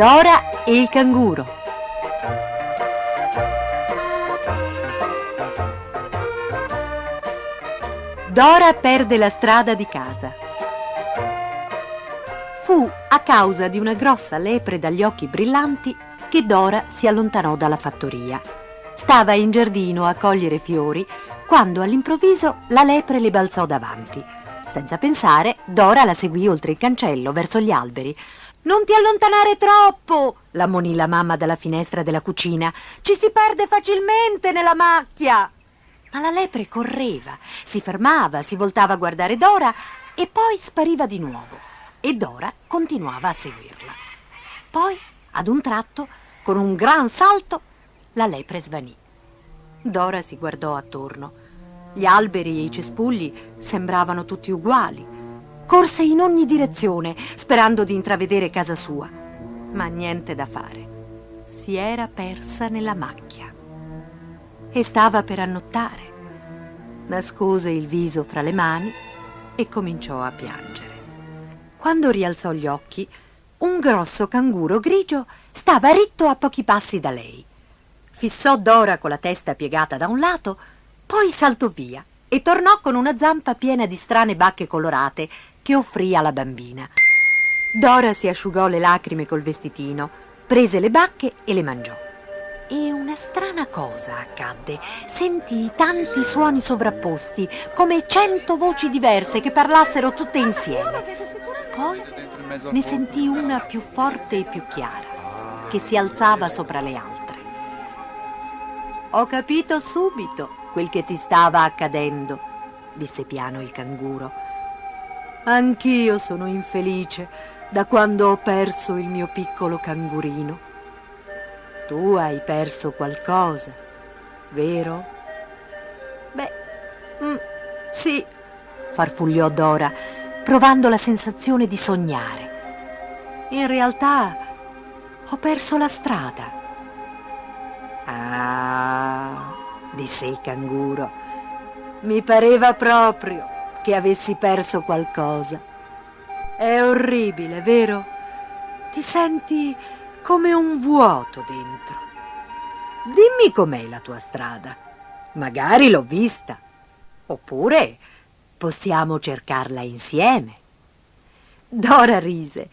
Dora e il canguro. Dora perde la strada di casa. Fu a causa di una grossa lepre dagli occhi brillanti che Dora si allontanò dalla fattoria. Stava in giardino a cogliere fiori quando all'improvviso la lepre le balzò davanti. Senza pensare, Dora la seguì oltre il cancello, verso gli alberi. «Non ti allontanare troppo!» l'ammonì la mamma dalla finestra della cucina. «Ci si perde facilmente nella macchia!» Ma la lepre correva, si fermava, si voltava a guardare Dora e poi spariva di nuovo. E Dora continuava a seguirla. Poi, ad un tratto, con un gran salto, la lepre svanì. Dora si guardò attorno. Gli alberi e i cespugli sembravano tutti uguali. Corse in ogni direzione, sperando di intravedere casa sua. Ma niente da fare. Si era persa nella macchia. E stava per annottare. Nascose il viso fra le mani e cominciò a piangere. Quando rialzò gli occhi, un grosso canguro grigio stava ritto a pochi passi da lei. Fissò Dora con la testa piegata da un lato, poi saltò via e tornò con una zampa piena di strane bacche colorate che offrì alla bambina. Dora si asciugò le lacrime col vestitino, prese le bacche e le mangiò. E una strana cosa accadde. Sentì tanti suoni sovrapposti, come 100 voci diverse che parlassero tutte insieme. Poi ne sentì una più forte e più chiara, che si alzava sopra le altre. «Ho capito subito quel che ti stava accadendo», disse piano il canguro. «Anch'io sono infelice da quando ho perso il mio piccolo cangurino. Tu hai perso qualcosa, vero?» «Beh, sì», farfugliò Dora, provando la sensazione di sognare. «In realtà ho perso la strada». «Ah», disse il canguro, «mi pareva proprio che avessi perso qualcosa. È orribile, vero? Ti senti come un vuoto dentro. Dimmi com'è la tua strada. Magari l'ho vista. Oppure possiamo cercarla insieme». Dora rise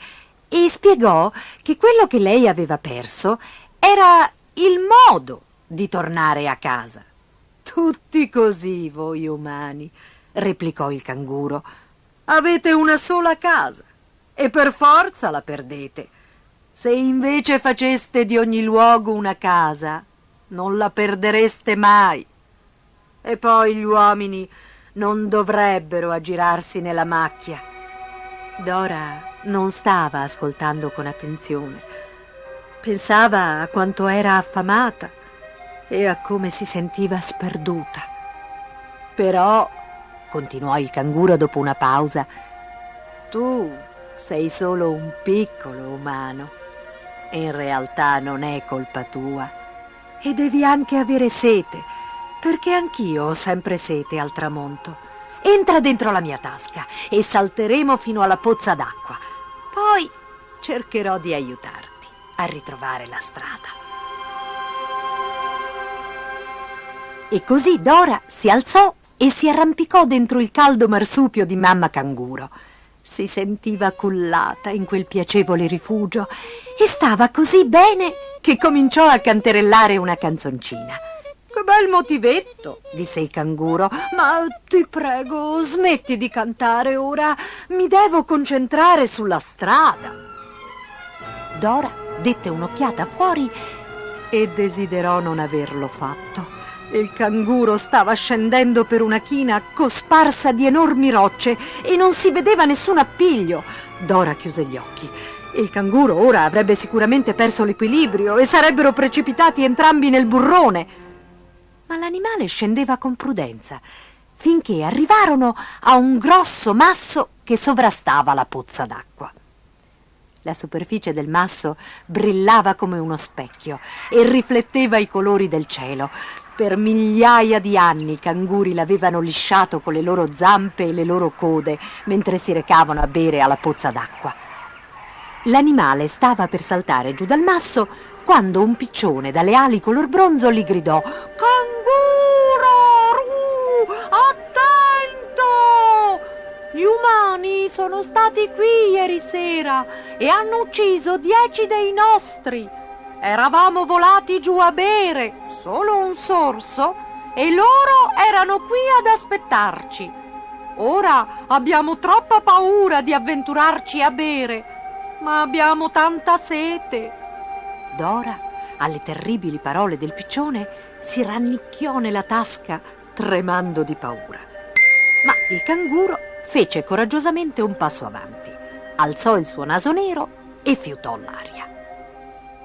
e spiegò che quello che lei aveva perso era il modo di tornare a casa. «Tutti così voi umani», replicò il canguro. «Avete una sola casa e per forza la perdete. Se invece faceste di ogni luogo una casa, non la perdereste mai. E poi gli uomini non dovrebbero aggirarsi nella macchia». Dora non stava ascoltando con attenzione. Pensava a quanto era affamata e a come si sentiva sperduta. «Però», continuò il canguro dopo una pausa, «tu sei solo un piccolo umano. In realtà non è colpa tua. E devi anche avere sete, perché anch'io ho sempre sete al tramonto. Entra dentro la mia tasca e salteremo fino alla pozza d'acqua. Poi cercherò di aiutarti a ritrovare la strada». E così Dora si alzò e si arrampicò dentro il caldo marsupio di mamma canguro. Si sentiva cullata in quel piacevole rifugio e stava così bene che cominciò a canterellare una canzoncina. «Che bel motivetto», disse il canguro, «ma ti prego, smetti di cantare ora, mi devo concentrare sulla strada». Dora dette un'occhiata fuori e desiderò non averlo fatto. Il canguro stava scendendo per una china cosparsa di enormi rocce e non si vedeva nessun appiglio. Dora chiuse gli occhi. Il canguro ora avrebbe sicuramente perso l'equilibrio e sarebbero precipitati entrambi nel burrone. Ma l'animale scendeva con prudenza, finché arrivarono a un grosso masso che sovrastava la pozza d'acqua. La superficie del masso brillava come uno specchio e rifletteva i colori del cielo. Per migliaia di anni i canguri l'avevano lisciato con le loro zampe e le loro code mentre si recavano a bere alla pozza d'acqua. L'animale stava per saltare giù dal masso quando un piccione dalle ali color bronzo gli gridò: «Canguro! Attento! Gli umani sono stati qui ieri sera e hanno ucciso 10 dei nostri. Eravamo volati giù a bere, solo un sorso, e loro erano qui ad aspettarci. Ora abbiamo troppa paura di avventurarci a bere, ma abbiamo tanta sete». Dora, alle terribili parole del piccione, si rannicchiò nella tasca, tremando di paura. Ma il canguro fece coraggiosamente un passo avanti, alzò il suo naso nero e fiutò l'aria.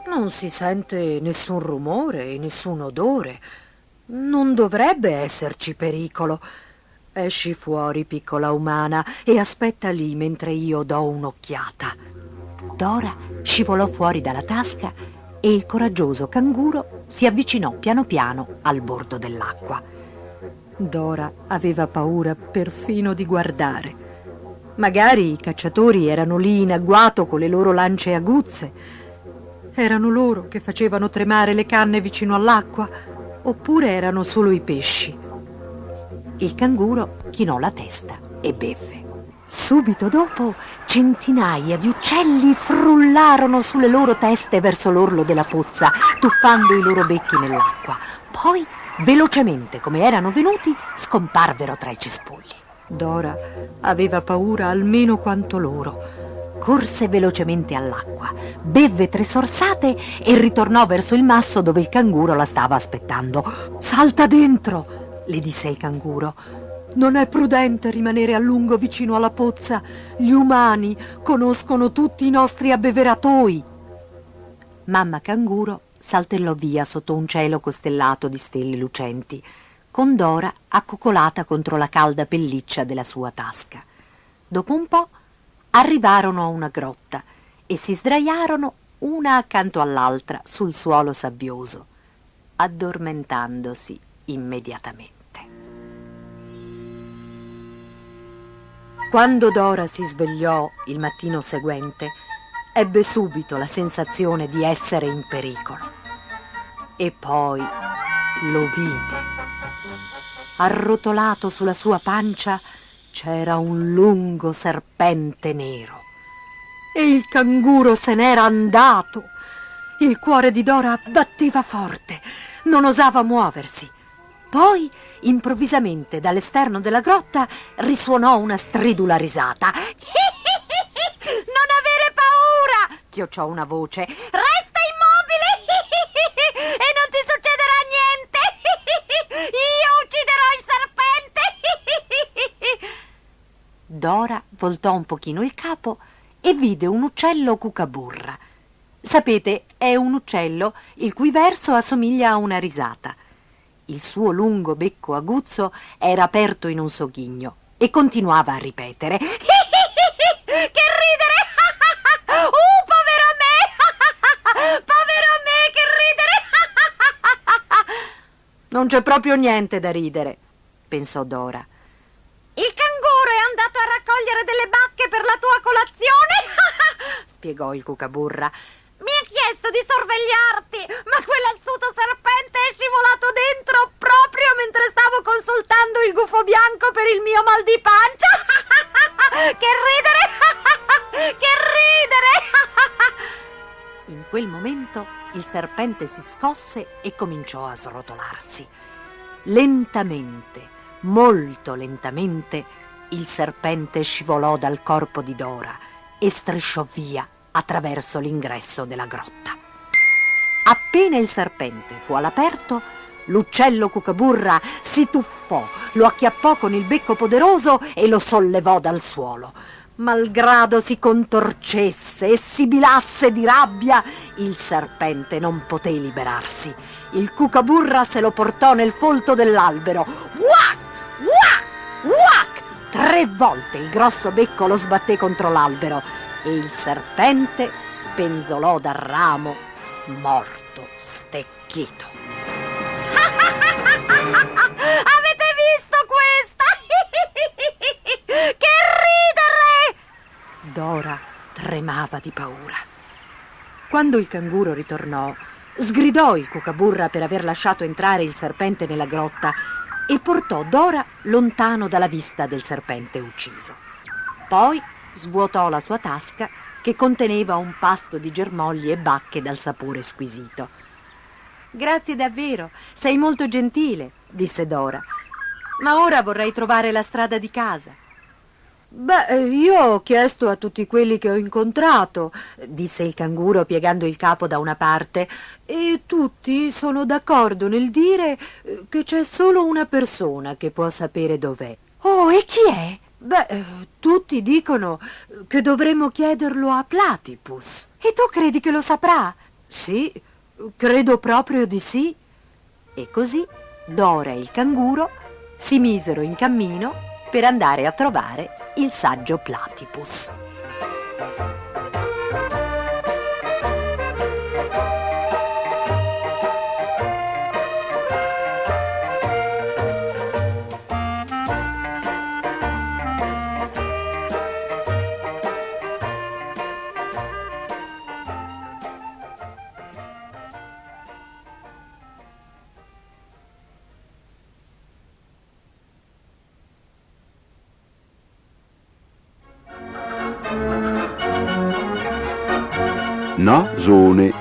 «Non si sente nessun rumore e nessun odore. Non dovrebbe esserci pericolo. Esci fuori, piccola umana, e aspetta lì mentre io do un'occhiata». Dora scivolò fuori dalla tasca e il coraggioso canguro si avvicinò piano piano al bordo dell'acqua. Dora aveva paura perfino di guardare. Magari i cacciatori erano lì in agguato con le loro lance aguzze. Erano loro che facevano tremare le canne vicino all'acqua, oppure erano solo i pesci. Il canguro chinò la testa e bevve. Subito dopo, centinaia di uccelli frullarono sulle loro teste verso l'orlo della pozza, tuffando i loro becchi nell'acqua. Poi, velocemente come erano venuti, scomparvero tra i cespugli. Dora aveva paura almeno quanto loro. Corse velocemente all'acqua, bevve 3 sorsate e ritornò verso il masso dove il canguro la stava aspettando. «Salta dentro», le disse il canguro. «Non è prudente rimanere a lungo vicino alla pozza. Gli umani conoscono tutti i nostri abbeveratoi». Mamma canguro saltellò via sotto un cielo costellato di stelle lucenti, con Dora accoccolata contro la calda pelliccia della sua tasca. Dopo un po' arrivarono a una grotta e si sdraiarono una accanto all'altra sul suolo sabbioso, addormentandosi immediatamente. Quando Dora si svegliò il mattino seguente, ebbe subito la sensazione di essere in pericolo. E poi lo vide. Arrotolato sulla sua pancia c'era un lungo serpente nero. E il canguro se n'era andato. Il cuore di Dora batteva forte, non osava muoversi. Poi, improvvisamente, dall'esterno della grotta risuonò una stridula risata. «Non avere paura!» chiocciò una voce. «Resta immobile e non ti succederà niente! Io ucciderò il serpente!» Dora voltò un pochino il capo e vide un uccello cucaburra. Sapete, è un uccello il cui verso assomiglia a una risata. Il suo lungo becco aguzzo era aperto in un sogghigno e continuava a ripetere: «Che ridere! Povero me! Povero me, che ridere!» «Non c'è proprio niente da ridere», pensò Dora. «Il canguro è andato a raccogliere delle bacche per la tua colazione», spiegò il cucaburra. «Mi ha chiesto di sorvegliarti, ma quell'astuto serpente è scivolato dentro proprio mentre stavo consultando il gufo bianco per il mio mal di pancia. Che ridere! Che ridere!» In quel momento il serpente si scosse e cominciò a srotolarsi. Lentamente, molto lentamente, il serpente scivolò dal corpo di Dora e strisciò via attraverso l'ingresso della grotta. Appena il serpente fu all'aperto, l'uccello cucaburra si tuffò, lo acchiappò con il becco poderoso e lo sollevò dal suolo. Malgrado si contorcesse e sibilasse di rabbia, il serpente non poté liberarsi. Il cucaburra se lo portò nel folto dell'albero. Uac! Uac! Uac! 3 volte il grosso becco lo sbatté contro l'albero e il serpente penzolò dal ramo, morto, stecchito. Avete visto questa? Che ridere! Dora tremava di paura. Quando il canguro ritornò, sgridò il cucaburra per aver lasciato entrare il serpente nella grotta e portò Dora lontano dalla vista del serpente ucciso. Poi svuotò la sua tasca, che conteneva un pasto di germogli e bacche dal sapore squisito. «Grazie davvero, sei molto gentile», disse Dora. «Ma ora vorrei trovare la strada di casa». «Beh, io ho chiesto a tutti quelli che ho incontrato», disse il canguro piegando il capo da una parte, «e tutti sono d'accordo nel dire che c'è solo una persona che può sapere dov'è». «Oh, e chi è?» «Beh, tutti dicono che dovremmo chiederlo a Platypus». «E tu credi che lo saprà?» «Sì, credo proprio di sì». E così Dora e il canguro si misero in cammino per andare a trovare il saggio Platypus. Nasone.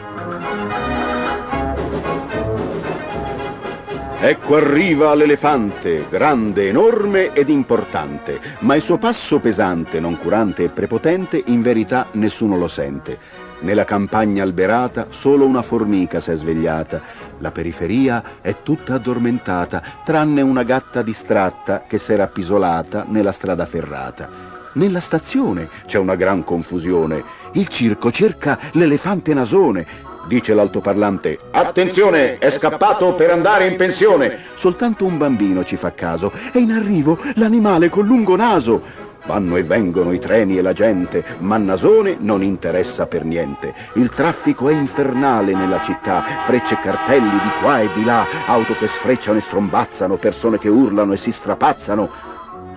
Ecco arriva l'elefante, grande, enorme ed importante, ma il suo passo pesante, noncurante e prepotente, in verità nessuno lo sente. Nella campagna alberata solo una formica s'è svegliata, la periferia è tutta addormentata, tranne una gatta distratta che s'era appisolata nella strada ferrata. Nella stazione c'è una gran confusione, il circo cerca l'elefante Nasone. Dice l'altoparlante: attenzione, è scappato per andare in pensione. Soltanto un bambino ci fa caso, è in arrivo l'animale col lungo naso. Vanno e vengono i treni e la gente, ma Nasone non interessa per niente. Il traffico è infernale nella città, frecce e cartelli di qua e di là, auto che sfrecciano e strombazzano, persone che urlano e si strapazzano.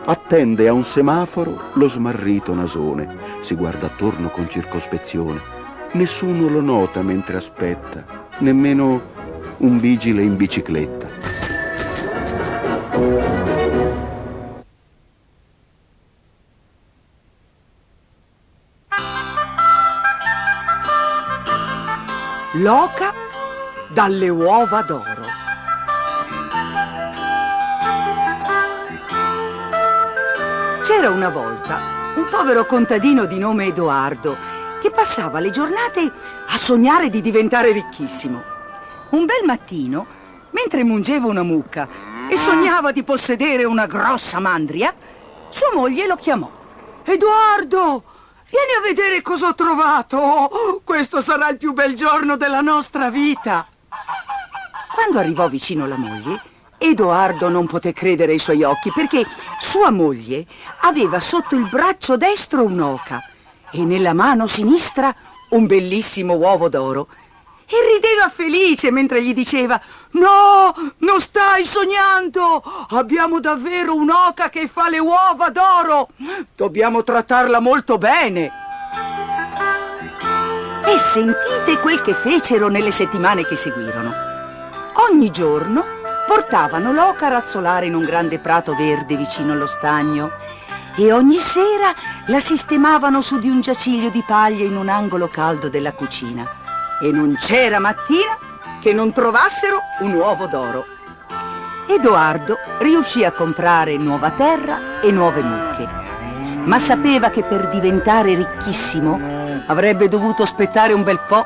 Attende a un semaforo lo smarrito Nasone, si guarda attorno con circospezione. Nessuno lo nota mentre aspetta, nemmeno un vigile in bicicletta. L'oca dalle uova d'oro. C'era una volta un povero contadino di nome Edoardo che passava le giornate a sognare di diventare ricchissimo. Un bel mattino, mentre mungeva una mucca e sognava di possedere una grossa mandria, sua moglie lo chiamò. «Edoardo, vieni a vedere cosa ho trovato! Oh, questo sarà il più bel giorno della nostra vita!» Quando arrivò vicino la moglie, Edoardo non poté credere ai suoi occhi, perché sua moglie aveva sotto il braccio destro un'oca e nella mano sinistra un bellissimo uovo d'oro. E rideva felice mentre gli diceva: «No, non stai sognando! Abbiamo davvero un'oca che fa le uova d'oro! Dobbiamo trattarla molto bene!» E sentite quel che fecero nelle settimane che seguirono. Ogni giorno portavano l'oca a razzolare in un grande prato verde vicino allo stagno e ogni sera la sistemavano su di un giaciglio di paglia in un angolo caldo della cucina. E non c'era mattina che non trovassero un uovo d'oro. Edoardo riuscì a comprare nuova terra e nuove mucche, ma sapeva che per diventare ricchissimo avrebbe dovuto aspettare un bel po'.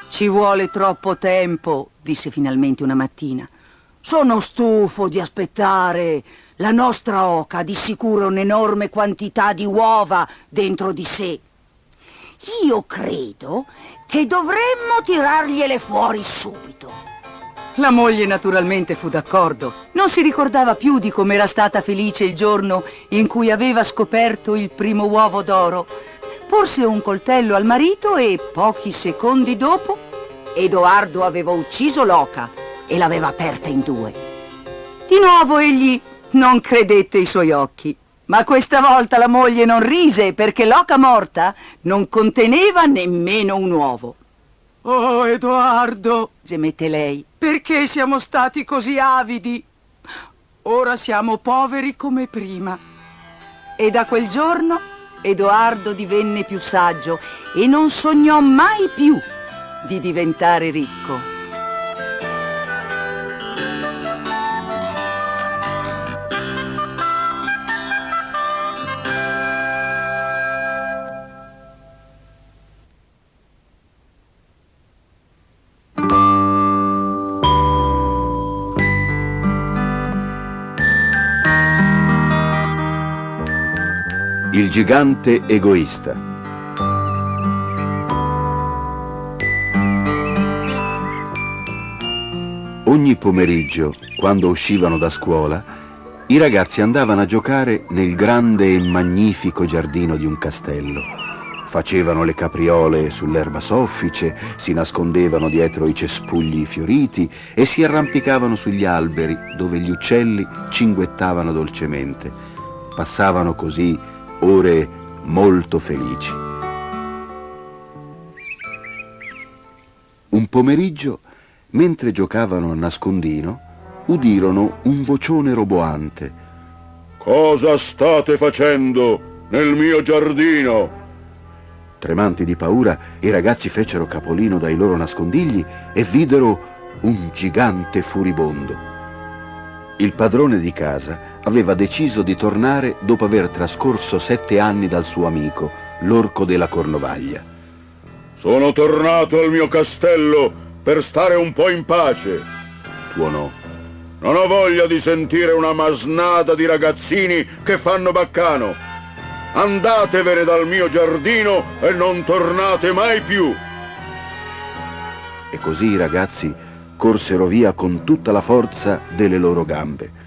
«Ci vuole troppo tempo», disse finalmente una mattina. «Sono stufo di aspettare. La nostra oca ha di sicuro un'enorme quantità di uova dentro di sé. Io credo che dovremmo tirargliele fuori subito». La moglie naturalmente fu d'accordo. Non si ricordava più di come era stata felice il giorno in cui aveva scoperto il primo uovo d'oro. Porse un coltello al marito e pochi secondi dopo Edoardo aveva ucciso l'oca e l'aveva aperta in due. Di nuovo egli non credette ai suoi occhi, Ma questa volta la moglie non rise perché l'oca morta non conteneva nemmeno un uovo. Oh, Edoardo, Gemette lei. perché siamo stati così avidi? Ora siamo poveri come prima. E da quel giorno Edoardo divenne più saggio e non sognò mai più di diventare ricco. Il gigante egoista. Ogni pomeriggio, quando uscivano da scuola, i ragazzi andavano a giocare nel grande e magnifico giardino di un castello. Facevano le capriole sull'erba soffice, si nascondevano dietro i cespugli fioriti e si arrampicavano sugli alberi dove gli uccelli cinguettavano dolcemente. Passavano così ore molto felici. Un pomeriggio, mentre giocavano a nascondino, udirono un vocione roboante. Cosa state facendo nel mio giardino? Tremanti di paura, i ragazzi fecero capolino dai loro nascondigli e videro un gigante furibondo. Il padrone di casa aveva deciso di tornare dopo aver trascorso 7 anni dal suo amico, l'orco della Cornovaglia. Sono tornato al mio castello per stare un po' in pace, Tuonò. non ho voglia di sentire una masnada di ragazzini che fanno baccano. Andatevene dal mio giardino e non tornate mai più. E così i ragazzi corsero via con tutta la forza delle loro gambe.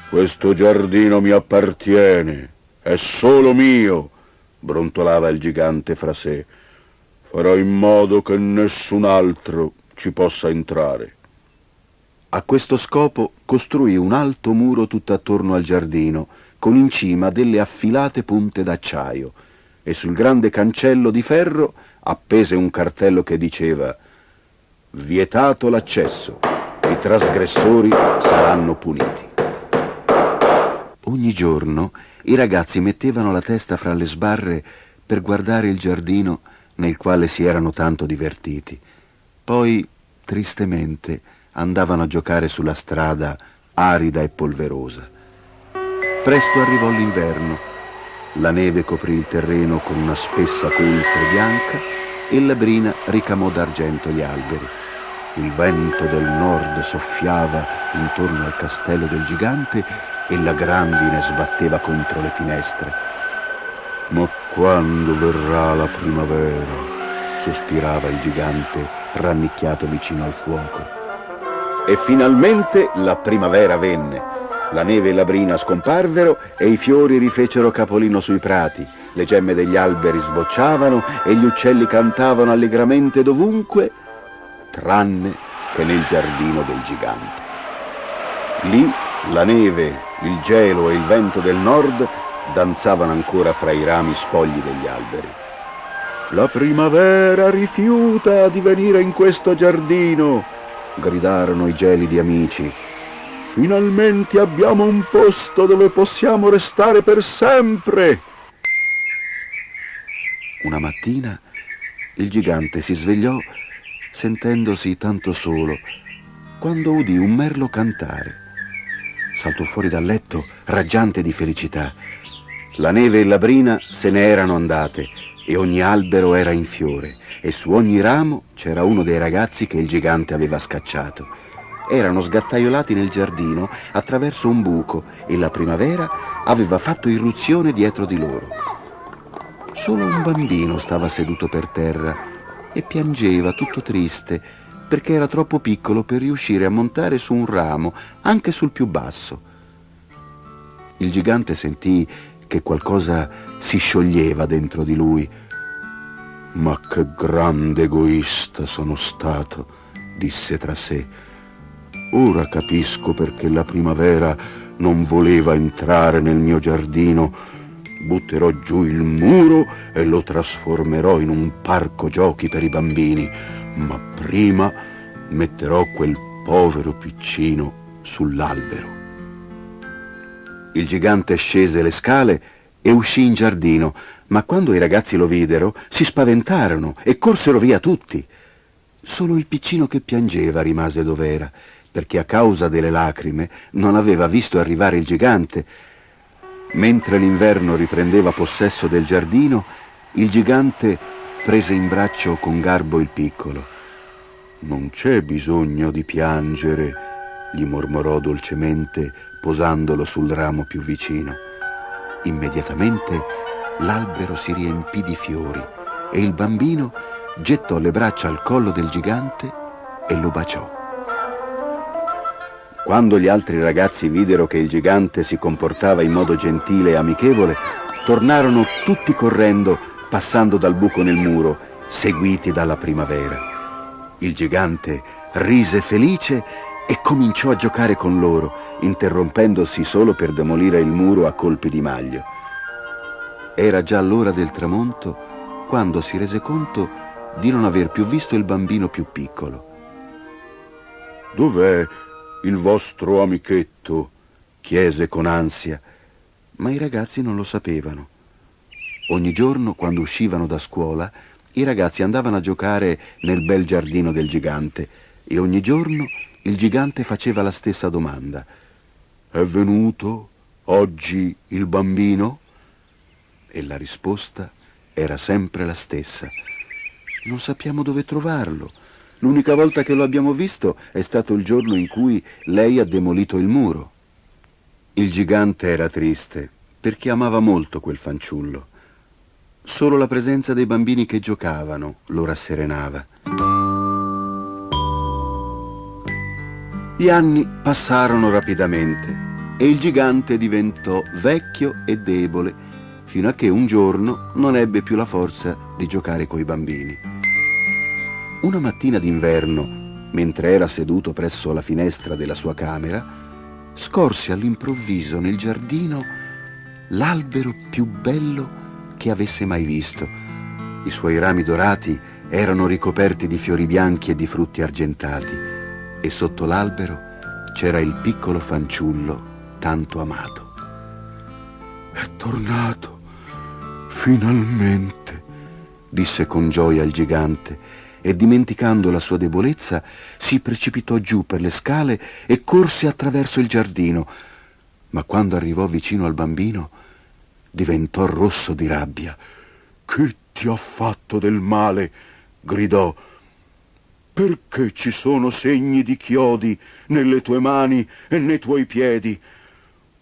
Questo giardino mi appartiene, è solo mio, brontolava il gigante fra sé. Farò in modo che nessun altro ci possa entrare. A questo scopo costruì un alto muro tutt'attorno al giardino, con in cima delle affilate punte d'acciaio, e sul grande cancello di ferro appese un cartello che diceva: vietato l'accesso, i trasgressori saranno puniti. Ogni giorno i ragazzi mettevano la testa fra le sbarre per guardare il giardino nel quale si erano tanto divertiti. Poi, tristemente, andavano a giocare sulla strada arida e polverosa. Presto arrivò l'inverno. La neve coprì il terreno con una spessa coltre bianca e la brina ricamò d'argento gli alberi. Il vento del nord soffiava intorno al castello del gigante e la grandine sbatteva contro le finestre. Ma quando verrà la primavera? Sospirava il gigante rannicchiato vicino al fuoco. E finalmente la primavera venne. La neve e la brina scomparvero e i fiori rifecero capolino sui prati. Le gemme degli alberi sbocciavano e gli uccelli cantavano allegramente dovunque, tranne che nel giardino del gigante. Lì la neve, il gelo e il vento del nord danzavano ancora fra i rami spogli degli alberi. La primavera rifiuta di venire in questo giardino, gridarono i gelidi amici. Finalmente abbiamo un posto dove possiamo restare per sempre. Una mattina il gigante si svegliò sentendosi tanto solo quando udì un merlo cantare. Saltò fuori dal letto raggiante di felicità. La neve e la brina se ne erano andate e ogni albero era in fiore e su ogni ramo c'era uno dei ragazzi che il gigante aveva scacciato. Erano sgattaiolati nel giardino attraverso un buco e la primavera aveva fatto irruzione dietro di loro. Solo un bambino stava seduto per terra e piangeva tutto triste perché era troppo piccolo per riuscire a montare su un ramo, anche sul più basso. Il gigante sentì che qualcosa si scioglieva dentro di lui. Ma che grande egoista sono stato, disse tra sé. Ora capisco perché la primavera non voleva entrare nel mio giardino. Butterò giù il muro e lo trasformerò in un parco giochi per i bambini, ma prima metterò quel povero piccino sull'albero. Il gigante scese le scale e uscì in giardino, ma quando i ragazzi lo videro si spaventarono e corsero via tutti. Solo il piccino che piangeva rimase dov'era, perché a causa delle lacrime non aveva visto arrivare il gigante. Mentre l'inverno riprendeva possesso del giardino, il gigante prese in braccio con garbo il piccolo. «Non c'è bisogno di piangere», gli mormorò dolcemente, posandolo sul ramo più vicino. Immediatamente l'albero si riempì di fiori e il bambino gettò le braccia al collo del gigante e lo baciò. Quando gli altri ragazzi videro che il gigante si comportava in modo gentile e amichevole, tornarono tutti correndo, passando dal buco nel muro, seguiti dalla primavera. Il gigante rise felice e cominciò a giocare con loro, interrompendosi solo per demolire il muro a colpi di maglio. Era già l'ora del tramonto quando si rese conto di non aver più visto il bambino più piccolo. «Dov'è il vostro amichetto?» chiese con ansia, ma i ragazzi non lo sapevano. Ogni giorno, quando uscivano da scuola, i ragazzi andavano a giocare nel bel giardino del gigante e ogni giorno il gigante faceva la stessa domanda. «È venuto oggi il bambino?» E la risposta era sempre la stessa. «Non sappiamo dove trovarlo. L'unica volta che lo abbiamo visto è stato il giorno in cui lei ha demolito il muro». Il gigante era triste perché amava molto quel fanciullo. Solo la presenza dei bambini che giocavano lo rasserenava. Gli anni passarono rapidamente e il gigante diventò vecchio e debole fino a che un giorno non ebbe più la forza di giocare coi bambini. Una mattina d'inverno, mentre era seduto presso la finestra della sua camera, scorse all'improvviso nel giardino l'albero più bello che avesse mai visto. I suoi rami dorati erano ricoperti di fiori bianchi e di frutti argentati e sotto l'albero c'era il piccolo fanciullo tanto amato. «È tornato, finalmente», disse con gioia il gigante e, dimenticando la sua debolezza, si precipitò giù per le scale e corse attraverso il giardino, ma quando arrivò vicino al bambino diventò rosso di rabbia. «Chi ti ha fatto del male?» gridò. «Perché ci sono segni di chiodi nelle tue mani e nei tuoi piedi?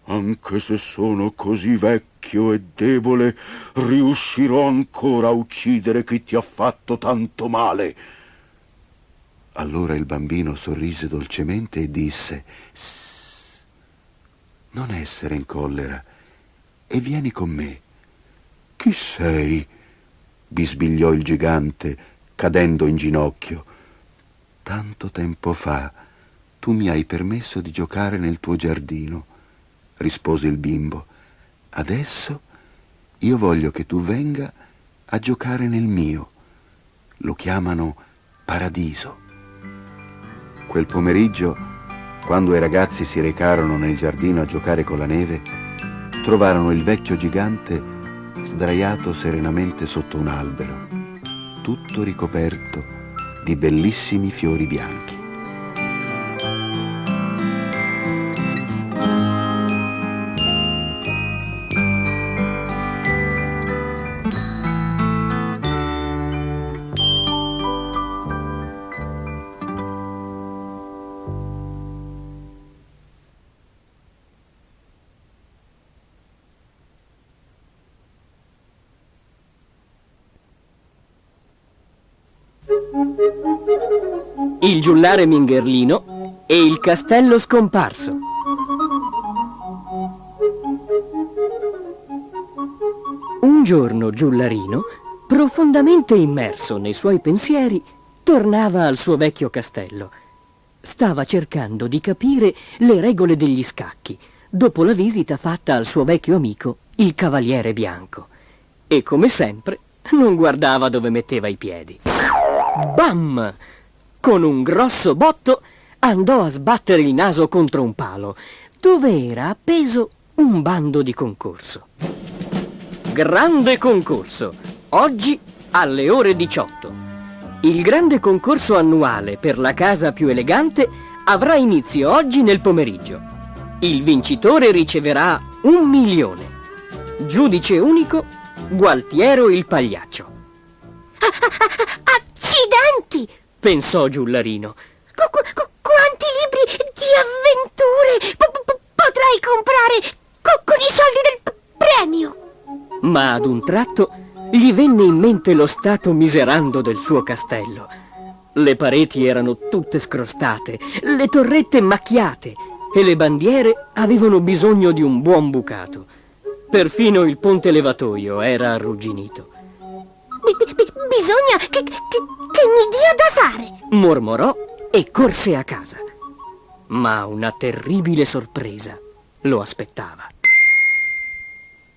Anche se sono così vecchio e debole, riuscirò ancora a uccidere chi ti ha fatto tanto male». Allora il bambino sorrise dolcemente e disse: «Sss, non essere in collera e vieni con me». «Chi sei?» bisbigliò il gigante, cadendo in ginocchio. «Tanto tempo fa tu mi hai permesso di giocare nel tuo giardino», rispose il bimbo. «Adesso io voglio che tu venga a giocare nel mio. Lo chiamano paradiso». Quel pomeriggio, quando i ragazzi si recarono nel giardino a giocare con la neve, trovarono il vecchio gigante sdraiato serenamente sotto un albero, tutto ricoperto di bellissimi fiori bianchi. Il giullare Mingherlino e il castello scomparso. Un giorno Giullarino, profondamente immerso nei suoi pensieri, tornava al suo vecchio castello stava cercando di capire le regole degli scacchi, dopo la visita fatta al suo vecchio amico, il Cavaliere Bianco. E come sempre, non guardava dove metteva i piedi. Bam! Con un grosso botto andò a sbattere il naso contro un palo, dove era appeso un bando di concorso. Grande concorso, oggi alle ore 18. Il grande concorso annuale per la casa più elegante avrà inizio oggi nel pomeriggio. Il vincitore riceverà 1 milione. Giudice unico, Gualtiero il Pagliaccio. Accidenti! Pensò Giullarino. Quanti libri di avventure potrei comprare con i soldi del premio? Ma ad un tratto gli venne in mente lo stato miserando del suo castello. Le pareti erano tutte scrostate, le torrette macchiate e le bandiere avevano bisogno di un buon bucato. Perfino il ponte levatoio era arrugginito. Bisogna che mi dia da fare. Mormorò e corse a casa. Ma una terribile sorpresa lo aspettava.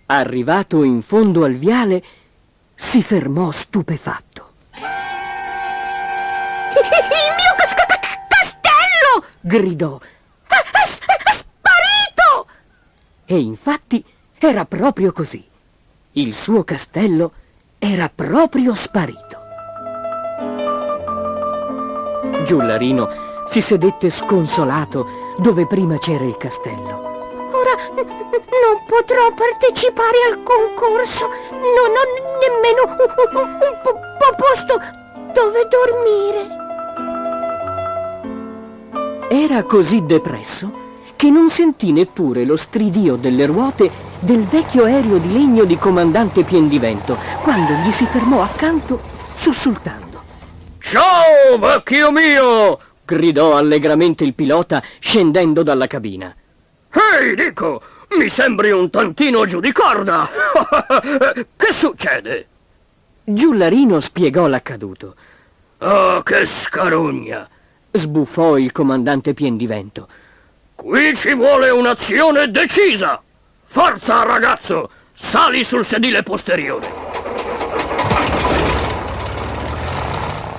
Arrivato in fondo al viale, si fermò stupefatto. Il mio castello! Gridò. È sparito! E infatti era proprio così. Il suo castello era proprio sparito. Giullarino si sedette sconsolato dove prima c'era il castello. Ora non potrò partecipare al concorso. Non ho nemmeno un posto dove dormire. Era così depresso che non sentì neppure lo stridio delle ruote del vecchio aereo di legno di comandante Piendivento, quando gli si fermò accanto sussultando. «Ciao, vecchio mio!» gridò allegramente il pilota scendendo dalla cabina. «Ehi, dico, mi sembri un tantino giù di corda! Che succede?» Giullarino spiegò l'accaduto. «Oh, che scarugna!» sbuffò il comandante Piendivento. «Qui ci vuole un'azione decisa! Forza, ragazzo! Sali sul sedile posteriore!»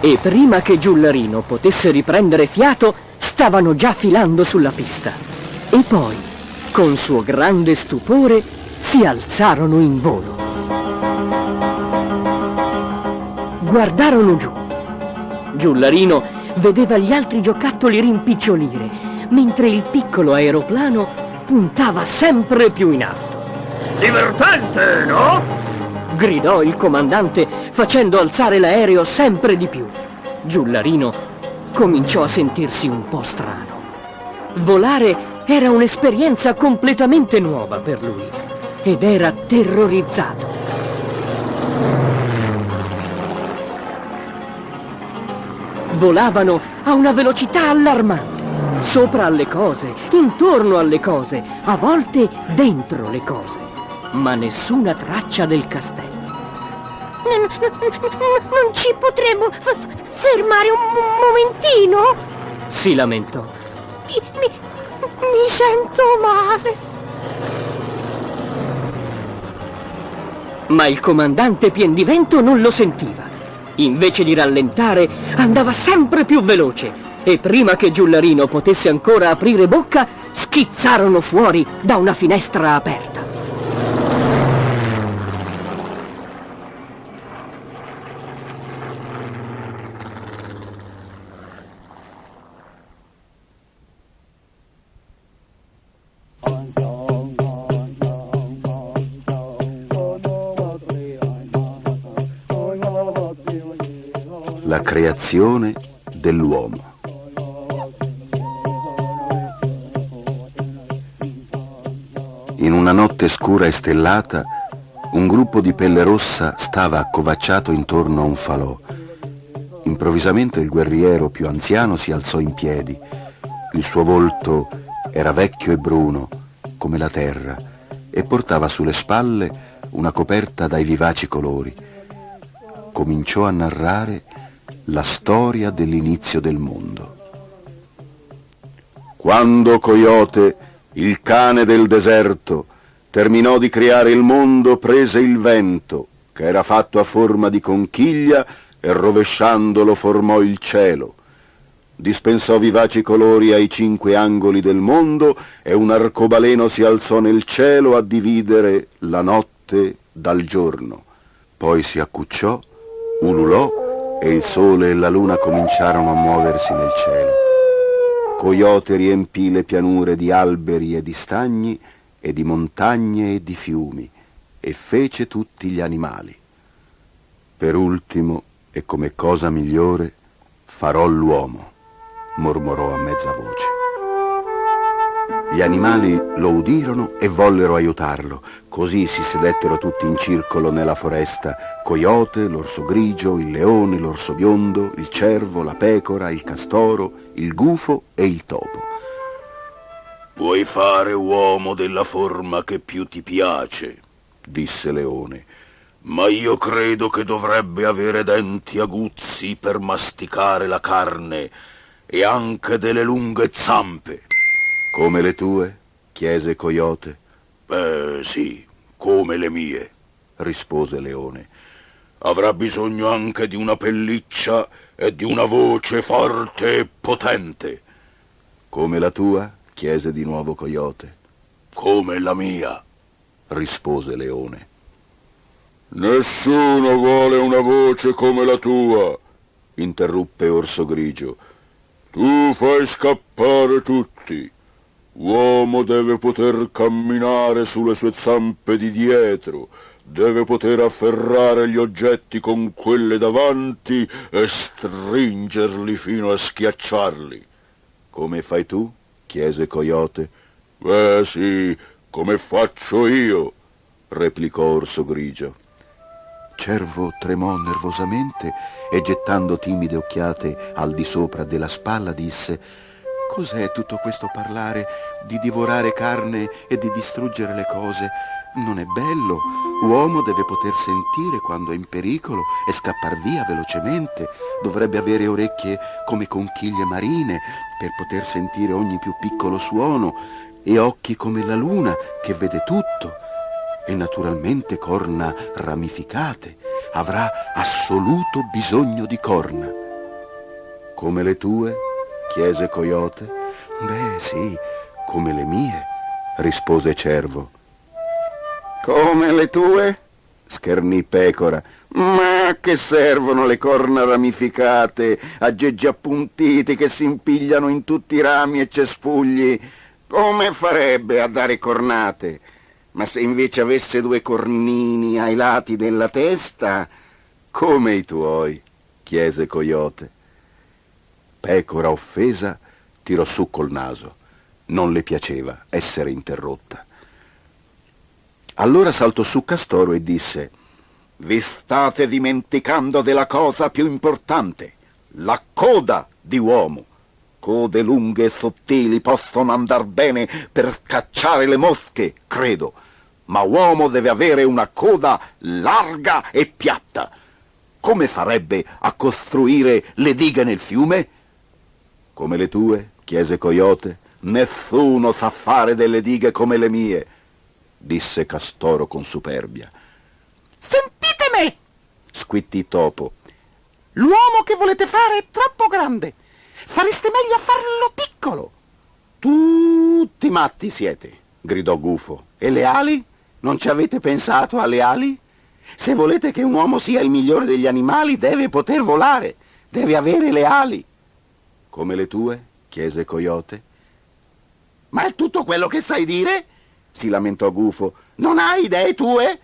E prima che Giullarino potesse riprendere fiato, stavano già filando sulla pista. E poi, con suo grande stupore, si alzarono in volo. Guardarono giù. Giullarino vedeva gli altri giocattoli rimpicciolire, mentre il piccolo aeroplano puntava sempre più in alto. «Divertente, no?» gridò il comandante, facendo alzare l'aereo sempre di più. Giullarino cominciò a sentirsi un po' strano. Volare era un'esperienza completamente nuova per lui ed era terrorizzato. Volavano a una velocità allarmante, sopra alle cose, intorno alle cose, a volte dentro le cose, ma nessuna traccia del castello. Non ci potremo fermare un momentino? Si lamentò. Mi sento male. Ma il comandante Piendivento non lo sentiva. Invece di rallentare, andava sempre più veloce e prima che Giullarino potesse ancora aprire bocca, schizzarono fuori da una finestra aperta. La creazione dell'uomo. In una notte scura e stellata, un gruppo di pelle rossa stava accovacciato intorno a un falò. Improvvisamente il guerriero più anziano si alzò in piedi. Il suo volto era vecchio e bruno, come la terra, e portava sulle spalle una coperta dai vivaci colori. Cominciò a narrare la storia dell'inizio del mondo. Quando Coyote, il cane del deserto, terminò di creare il mondo, prese il vento, che era fatto a forma di conchiglia, e rovesciandolo formò il cielo. Dispensò vivaci colori ai 5 angoli del mondo, e un arcobaleno si alzò nel cielo a dividere la notte dal giorno. Poi si accucciò, ululò, e il sole e la luna cominciarono a muoversi nel cielo. Coyote riempì le pianure di alberi e di stagni, e di montagne e di fiumi, e fece tutti gli animali. Per ultimo, e come cosa migliore, farò l'uomo, mormorò a mezza voce. Gli animali lo udirono e vollero aiutarlo. Così si sedettero tutti in circolo nella foresta: Coyote, l'orso grigio, il leone, l'orso biondo, il cervo, la pecora, il castoro, il gufo e il topo. Puoi fare uomo della forma che più ti piace, Disse Leone. ma io credo che dovrebbe avere denti aguzzi per masticare la carne e anche delle lunghe zampe. Come le tue? Chiese Coyote. Sì, come le mie, Rispose Leone. avrà bisogno anche di una pelliccia e di una voce forte e potente, Come la tua? Chiese di nuovo Coyote. come la mia. Rispose Leone. Nessuno vuole una voce come la tua, Interruppe Orso Grigio. tu fai scappare tutti. Uomo deve poter camminare sulle sue zampe di dietro, deve poter afferrare gli oggetti con quelle davanti e stringerli fino a schiacciarli. Come fai tu? Chiese Coyote. Sì, come faccio io, Replicò Orso Grigio. Cervo tremò nervosamente e, gettando timide occhiate al di sopra della spalla, disse: «Cos'è tutto questo parlare di divorare carne e di distruggere le cose? Non è bello. Uomo deve poter sentire quando è in pericolo e scappar via velocemente. Dovrebbe avere orecchie come conchiglie marine per poter sentire ogni più piccolo suono, e occhi come la luna che vede tutto, e naturalmente corna ramificate. Avrà assoluto bisogno di corna». «Come le tue?» chiese Coyote. Sì, come le mie», rispose Cervo. «Come le tue?» schernì Pecora. «Ma a che servono le corna ramificate, aggeggi appuntiti che si impigliano in tutti i rami e cespugli? Come farebbe a dare cornate? Ma se invece avesse 2 cornini ai lati della testa, come i tuoi?» chiese Coyote. Pecora, offesa, tirò su col naso. Non le piaceva essere interrotta. Allora saltò su Castoro e disse: «Vi state dimenticando della cosa più importante, la coda di uomo. Code lunghe e sottili possono andar bene per scacciare le mosche, credo, ma uomo deve avere una coda larga e piatta. Come farebbe a costruire le dighe nel fiume?» «Come le tue?» chiese Coyote. «Nessuno sa fare delle dighe come le mie», disse Castoro con superbia. Sentite me! Squittì Topo. L'uomo che volete fare è troppo grande. Fareste meglio a farlo piccolo. «Tutti matti siete», gridò Gufo. «E le ali? Non ci avete pensato alle ali? Se volete che un uomo sia il migliore degli animali, deve poter volare, deve avere le ali». «Come le tue?» chiese Coyote. Ma è tutto quello che sai dire? si lamentò Gufo. Non hai idee tue?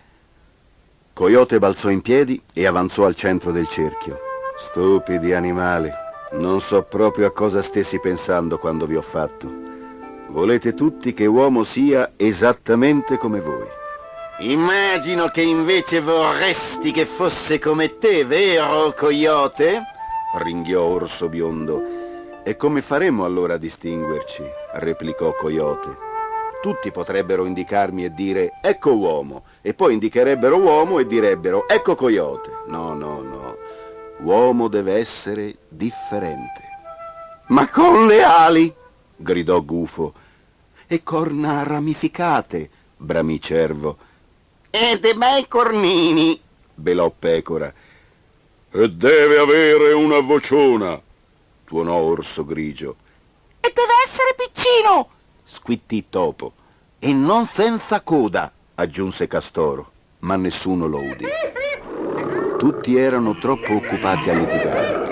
Coyote balzò in piedi e avanzò al centro del cerchio. «Stupidi animali, non so proprio a cosa stessi pensando quando vi ho fatto. Volete tutti che uomo sia esattamente come voi». Immagino che invece vorresti che fosse come te, vero, Coyote? Ringhiò Orso Biondo. «E come faremmo allora a distinguerci?» replicò Coyote. «Tutti potrebbero indicarmi e dire: ecco uomo, e poi indicherebbero uomo e direbbero: ecco Coyote. No. Uomo deve essere differente». Ma con le ali? gridò Gufo. E corna ramificate, bramì Cervo. E dei bei cornini, Belò Pecora. E deve avere una vociona, tuonò Orso Grigio. E deve essere piccino! Squittì Topo. E non senza coda, aggiunse Castoro, ma nessuno lo udì. Tutti erano troppo occupati a litigare.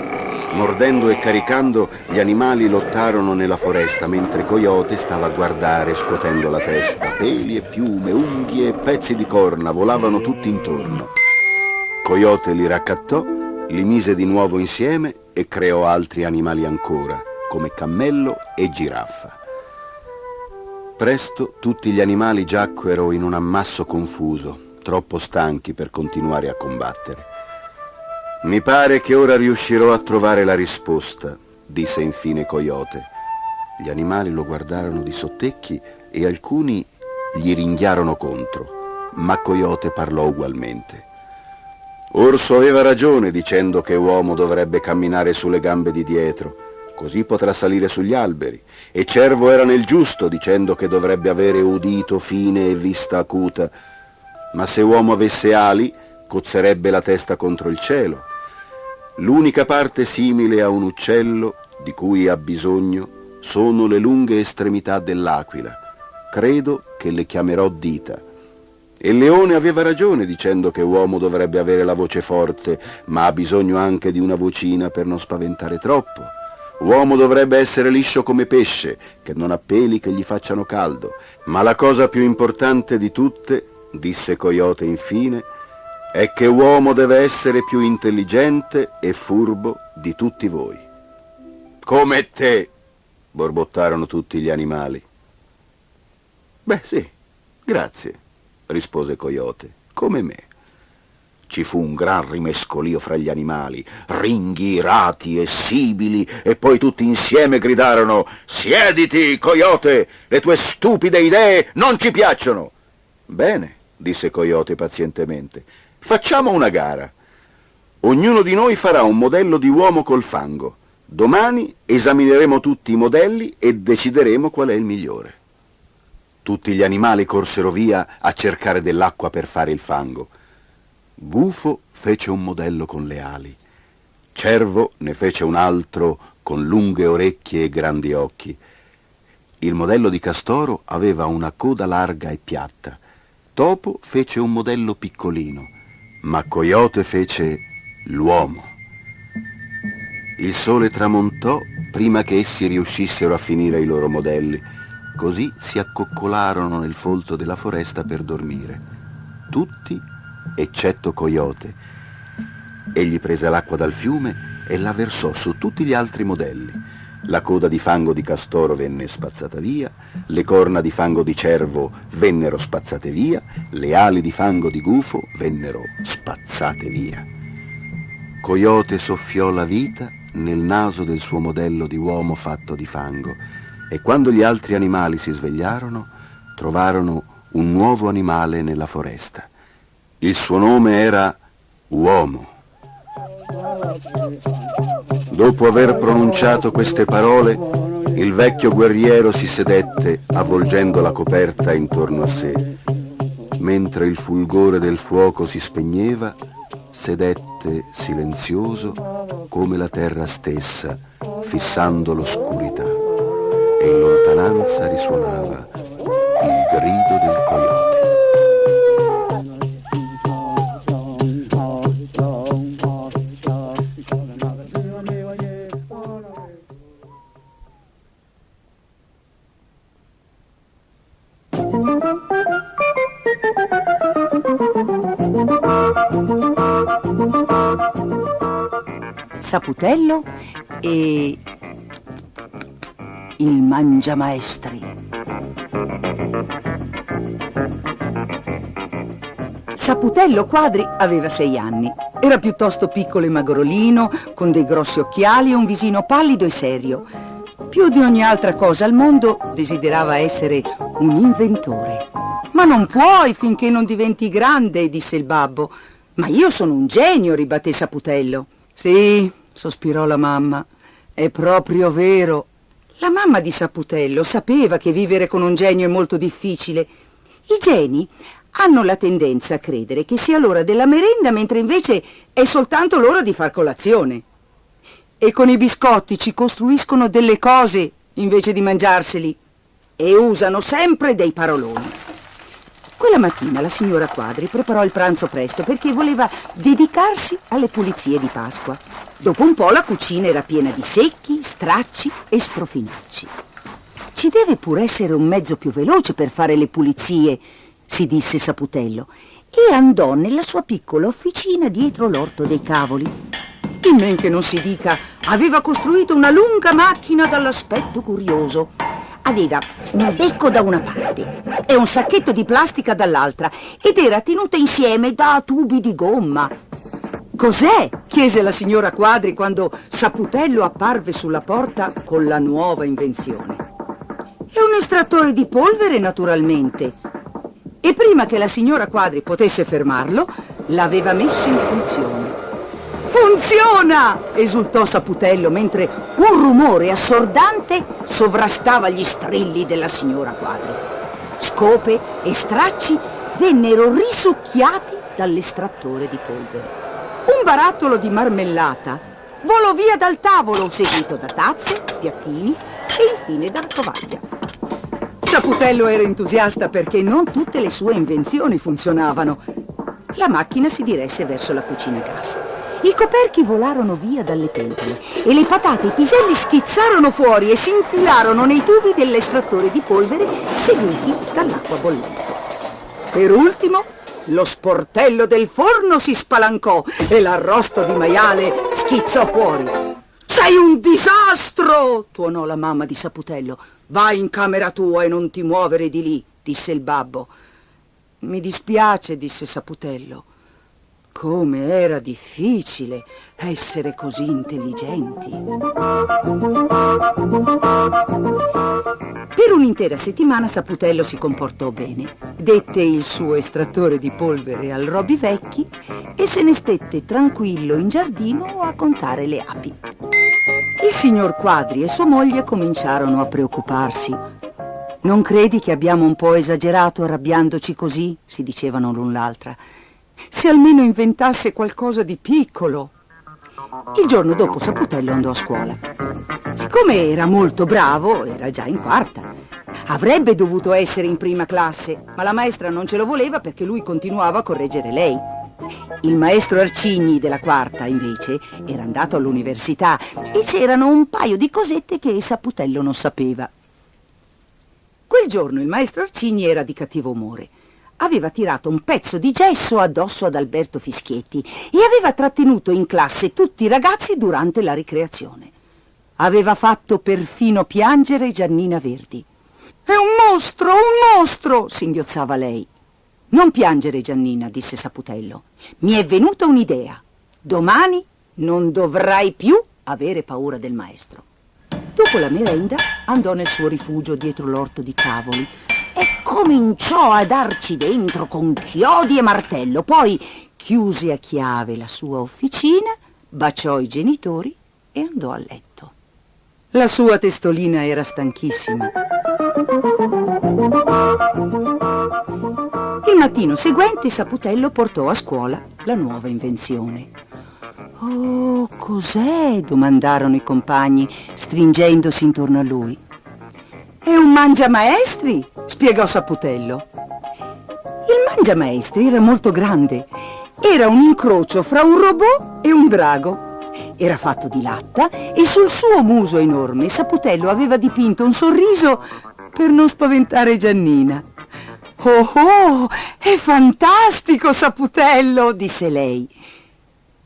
Mordendo e caricando, gli animali lottarono nella foresta, mentre Coyote stava a guardare scuotendo la testa. Peli e piume, unghie e pezzi di corna volavano tutti intorno. Coyote li raccattò, li mise di nuovo insieme e creò altri animali ancora, come cammello e giraffa. Presto tutti gli animali giacquero in un ammasso confuso, troppo stanchi per continuare a combattere. Mi pare che ora riuscirò a trovare la risposta, disse infine Coyote. Gli animali lo guardarono di sottecchi e alcuni gli ringhiarono contro, ma Coyote parlò ugualmente. Orso aveva ragione dicendo che uomo dovrebbe camminare sulle gambe di dietro, così potrà salire sugli alberi, e Cervo era nel giusto dicendo che dovrebbe avere udito fine e vista acuta, ma se uomo avesse ali, cozzerebbe la testa contro il cielo. L'unica parte simile a un uccello di cui ha bisogno sono le lunghe estremità dell'aquila. Credo che le chiamerò dita. E il leone aveva ragione dicendo che uomo dovrebbe avere la voce forte, ma ha bisogno anche di una vocina per non spaventare troppo. Uomo dovrebbe essere liscio come pesce, che non ha peli che gli facciano caldo. Ma la cosa più importante di tutte, disse Coyote infine, è che uomo deve essere più intelligente e furbo di tutti voi. Come te, borbottarono tutti gli animali. Beh sì, grazie, rispose Coyote, come me. Ci fu un gran rimescolio fra gli animali, ringhi, rati e sibili, e poi tutti insieme gridarono: «Siediti, Coyote, le tue stupide idee non ci piacciono!» «Bene», disse Coyote pazientemente, «facciamo una gara. Ognuno di noi farà un modello di uomo col fango. Domani esamineremo tutti i modelli e decideremo qual è il migliore». Tutti gli animali corsero via a cercare dell'acqua per fare il fango. Gufo fece un modello con le ali. Cervo ne fece un altro con lunghe orecchie e grandi occhi. Il modello di Castoro aveva una coda larga e piatta. Topo fece un modello piccolino, ma Coyote fece l'uomo. Il sole tramontò prima che essi riuscissero a finire i loro modelli. Così si accoccolarono nel folto della foresta per dormire. Tutti, eccetto Coyote. Egli prese l'acqua dal fiume e la versò su tutti gli altri modelli. La coda di fango di Castoro venne spazzata via, le corna di fango di Cervo vennero spazzate via, le ali di fango di Gufo vennero spazzate via. Coyote soffiò la vita nel naso del suo modello di uomo fatto di fango, e quando gli altri animali si svegliarono, trovarono un nuovo animale nella foresta. Il suo nome era Uomo. Dopo aver pronunciato queste parole, il vecchio guerriero si sedette avvolgendo la coperta intorno a sé. Mentre il fulgore del fuoco si spegneva, sedette silenzioso come la terra stessa, fissando l'oscurità, e in lontananza risuonava il grido del coyote. Saputello e il mangiamaestri. Saputello Quadri aveva 6 anni. Era piuttosto piccolo e magrolino, con dei grossi occhiali e un visino pallido e serio. Più di ogni altra cosa al mondo desiderava essere un inventore. «Ma non puoi finché non diventi grande», disse il babbo. «Ma io sono un genio», ribatté Saputello. «Sì», sospirò la mamma, «è proprio vero. La mamma di Saputello sapeva che vivere con un genio è molto difficile. I geni hanno la tendenza a credere che sia l'ora della merenda, mentre invece è soltanto l'ora di far colazione. E con i biscotti ci costruiscono delle cose invece di mangiarseli e usano sempre dei paroloni. Quella mattina la signora Quadri preparò il pranzo presto perché voleva dedicarsi alle pulizie di Pasqua. Dopo un po' la cucina era piena di secchi, stracci e strofinacci. Ci deve pur essere un mezzo più veloce per fare le pulizie, si disse Saputello, e andò nella sua piccola officina dietro l'orto dei cavoli. In men che non si dica, aveva costruito una lunga macchina dall'aspetto curioso. Aveva un becco da una parte e un sacchetto di plastica dall'altra ed era tenuta insieme da tubi di gomma. «Cos'è?» chiese la signora Quadri quando Saputello apparve sulla porta con la nuova invenzione. «È un estrattore di polvere, naturalmente». E prima che la signora Quadri potesse fermarlo, l'aveva messo in funzione. «Funziona!» esultò Saputello mentre un rumore assordante sovrastava gli strilli della signora Quadri. Scope e stracci vennero risucchiati dall'estrattore di polvere. Un barattolo di marmellata volò via dal tavolo, seguito da tazze, piattini e infine da tovaglia. Saputello era entusiasta perché non tutte le sue invenzioni funzionavano. La macchina si diresse verso la cucina a gas. I coperchi volarono via dalle pentole e le patate e i piselli schizzarono fuori e si infilarono nei tubi dell'estrattore di polvere seguiti dall'acqua bollente. Per ultimo, lo sportello del forno si spalancò e l'arrosto di maiale schizzò fuori. «Sei un disastro!» tuonò la mamma di Saputello. «Vai in camera tua e non ti muovere di lì», disse il babbo. «Mi dispiace», disse Saputello. Come era difficile essere così intelligenti. Per un'intera settimana Saputello si comportò bene. Dette il suo estrattore di polvere al Roby Vecchi e se ne stette tranquillo in giardino a contare le api. Il signor Quadri e sua moglie cominciarono a preoccuparsi. «Non credi che abbiamo un po' esagerato arrabbiandoci così?» si dicevano l'un l'altra. «Se almeno inventasse qualcosa di piccolo». Il giorno dopo Saputello andò a scuola. Siccome era molto bravo, era già in quarta. Avrebbe dovuto essere in prima classe, ma la maestra non ce lo voleva perché lui continuava a correggere lei. Il maestro Arcigni della quarta, invece, era andato all'università e c'erano un paio di cosette che Saputello non sapeva. Quel giorno il maestro Arcigni era di cattivo umore. Aveva tirato un pezzo di gesso addosso ad Alberto Fischietti e aveva trattenuto in classe tutti i ragazzi durante la ricreazione. Aveva fatto perfino piangere Giannina Verdi. «È un mostro!» singhiozzava lei. «Non piangere, Giannina», disse Saputello. «Mi è venuta un'idea. Domani non dovrai più avere paura del maestro». Dopo la merenda andò nel suo rifugio dietro l'orto di cavoli e cominciò a darci dentro con chiodi e martello. Poi chiuse a chiave la sua officina, baciò i genitori e andò a letto. La sua testolina era stanchissima. Il mattino seguente Saputello portò a scuola la nuova invenzione. «Oh, cos'è?» domandarono i compagni, stringendosi intorno a lui. «È un mangiamaestri», spiegò Saputello. Il mangiamaestri era molto grande. Era un incrocio fra un robot e un drago. Era fatto di latta e sul suo muso enorme Saputello aveva dipinto un sorriso per non spaventare Giannina. «Oh, è fantastico, Saputello!» disse lei.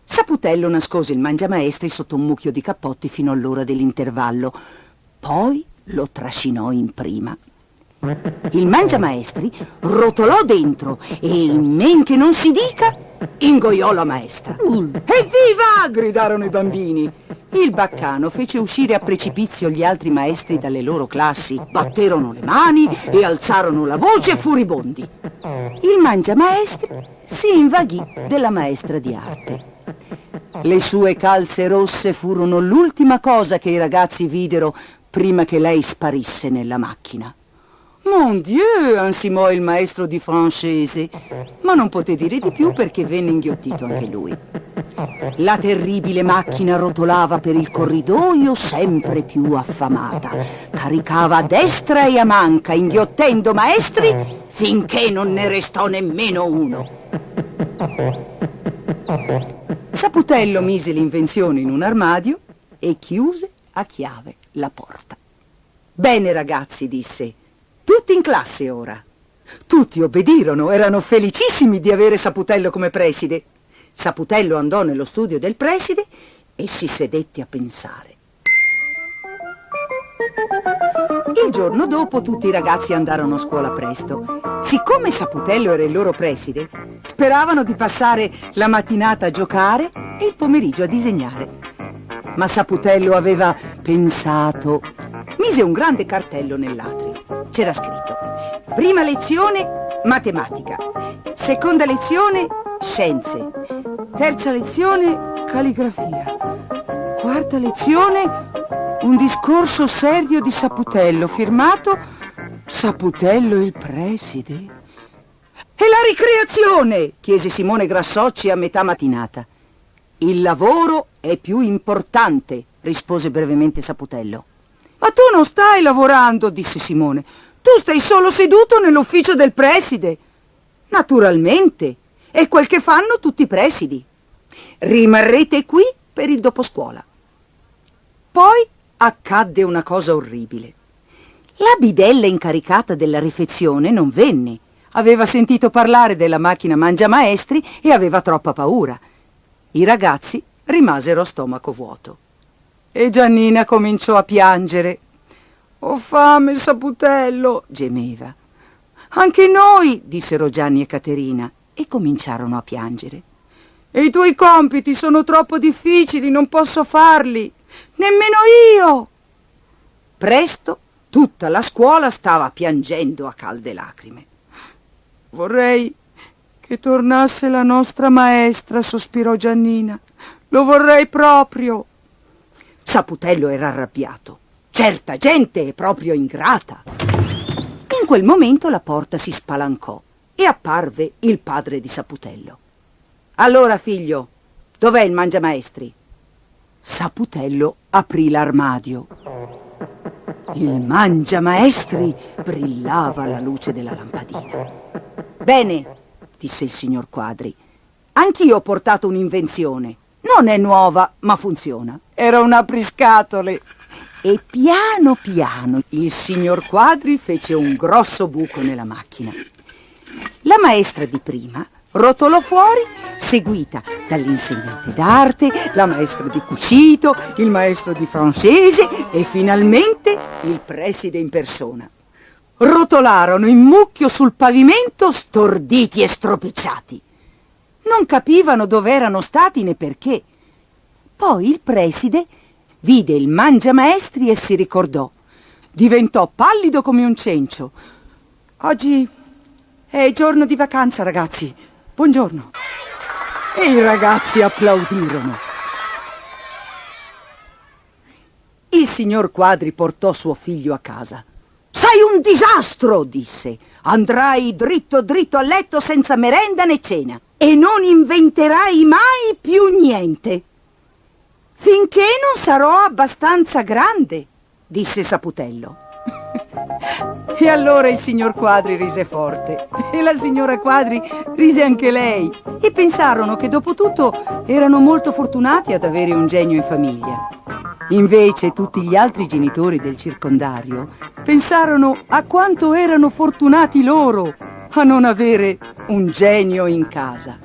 Saputello nascose il mangiamaestri sotto un mucchio di cappotti fino all'ora dell'intervallo. Poi lo trascinò in prima. Il mangiamaestri rotolò dentro e, in men che non si dica, ingoiò la maestra. «Evviva!» gridarono i bambini. Il baccano fece uscire a precipizio gli altri maestri dalle loro classi, batterono le mani e alzarono la voce furibondi. Il mangiamaestri si invaghì della maestra di arte. Le sue calze rosse furono l'ultima cosa che i ragazzi videro prima che lei sparisse nella macchina. Mon Dieu, ansimò il maestro di francese, ma non poté dire di più perché venne inghiottito anche lui. La terribile macchina rotolava per il corridoio sempre più affamata. Caricava a destra e a manca, inghiottendo maestri finché non ne restò nemmeno uno. Saputello mise l'invenzione in un armadio e chiuse a chiave la porta. Bene ragazzi, disse, tutti in classe ora. Tutti obbedirono, erano felicissimi di avere Saputello come preside. Saputello andò nello studio del preside e si sedette a pensare. Il giorno dopo tutti i ragazzi andarono a scuola presto. Siccome Saputello era il loro preside, speravano di passare la mattinata a giocare e il pomeriggio a disegnare. Ma Saputello aveva pensato. Mise un grande cartello nell'atrio. C'era scritto: prima lezione, matematica. Seconda lezione, scienze. Terza lezione, calligrafia. Quarta lezione, un discorso serio di Saputello, firmato Saputello il preside. E la ricreazione? Chiese Simone Grassocci a metà mattinata. Il lavoro è più importante, rispose brevemente Saputello. Ma tu non stai lavorando, disse Simone. Tu stai solo seduto nell'ufficio del preside. Naturalmente, è quel che fanno tutti i presidi. Rimarrete qui per il doposcuola. Poi accadde una cosa orribile. La bidella incaricata della refezione non venne. Aveva sentito parlare della macchina mangiamaestri e aveva troppa paura. I ragazzi rimasero a stomaco vuoto. E Giannina cominciò a piangere. Ho fame, Saputello, gemeva. Anche noi, dissero Gianni e Caterina, e cominciarono a piangere. E i tuoi compiti sono troppo difficili, non posso farli. Nemmeno io. Presto tutta la scuola stava piangendo a calde lacrime. Vorrei che tornasse la nostra maestra, sospirò Giannina. Lo vorrei proprio. Saputello era arrabbiato. Certa gente è proprio ingrata. In quel momento la porta si spalancò e apparve il padre di Saputello. Allora, figlio, dov'è il mangiamaestri? Saputello aprì l'armadio. Il mangiamaestri brillava alla luce della lampadina. Bene, disse il signor Quadri, anch'io ho portato un'invenzione. Non è nuova, ma funziona. Era un apriscatole. E piano piano il signor Quadri fece un grosso buco nella macchina. La maestra di prima rotolò fuori, seguita dall'insegnante d'arte, la maestra di cucito, il maestro di francese e finalmente il preside in persona. Rotolarono in mucchio sul pavimento, storditi e stropicciati. Non capivano dove erano stati né perché. Poi il preside vide il mangiamaestri e si ricordò. Diventò pallido come un cencio. Oggi è giorno di vacanza, ragazzi. Buongiorno. E i ragazzi applaudirono. Il signor Quadri portò suo figlio a casa. Sei un disastro, disse. Andrai dritto dritto a letto senza merenda né cena e non inventerai mai più niente. Finché non sarò abbastanza grande, disse Saputello. E allora il signor Quadri rise forte e la signora Quadri rise anche lei e pensarono che dopo tutto erano molto fortunati ad avere un genio in famiglia. Invece tutti gli altri genitori del circondario pensarono a quanto erano fortunati loro a non avere un genio in casa.